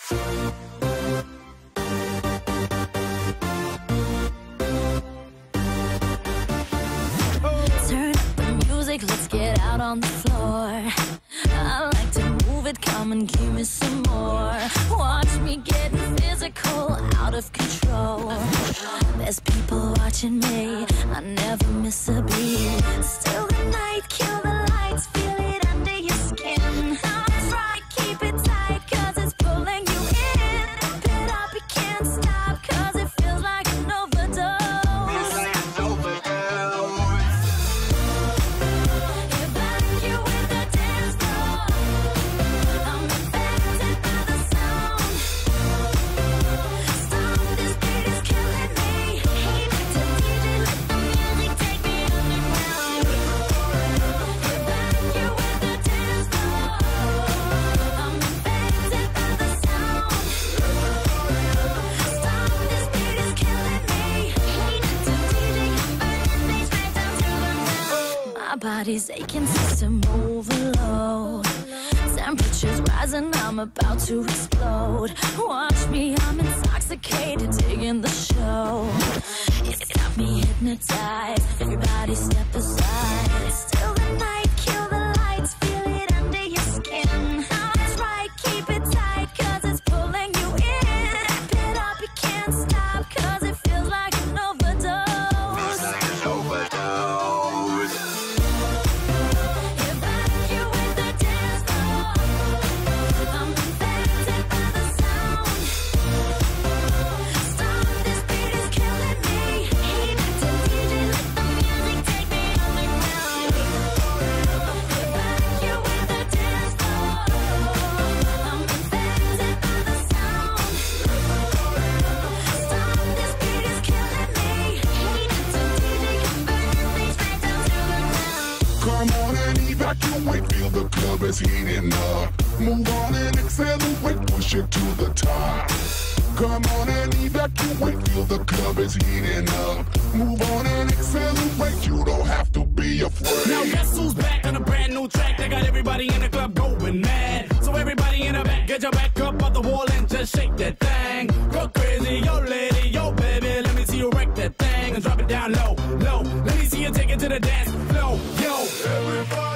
Turn up the music, let's get out on the floor. I like to move it, come and give me some more. Watch me getting physical, out of control. There's people watching me, I never miss a beat. Still the night, kill the lights, feel it under your skin. That's right, keep it tight, cause it's pulling you in. Pump it up, you can't stop, cause it feels like an overdose. Body's aching, system overload. Temperatures rising, I'm about to explode. Watch me, I'm intoxicated, digging the show. It's got me hypnotized, everybody step aside. Still the night, kill the lights, feel it under your skin. That's right, keep it tight, cause it's pulling you in. Wrap it up, you can't stop, cause it feels like an overdose. Come on and evacuate, feel the club is heating up. Move on and accelerate, push it to the top. Come on and evacuate, feel the club is heating up. Move on and accelerate, you don't have to be afraid. Now guess who's back on a brand new track that got everybody in the club going mad. So everybody in the back, get your back up off the wall and just shake that thing. Go crazy, yo lady, yo baby, let me see you wreck that thing and drop it down low, low. Let me see you take it to the dance floor, yo. Everybody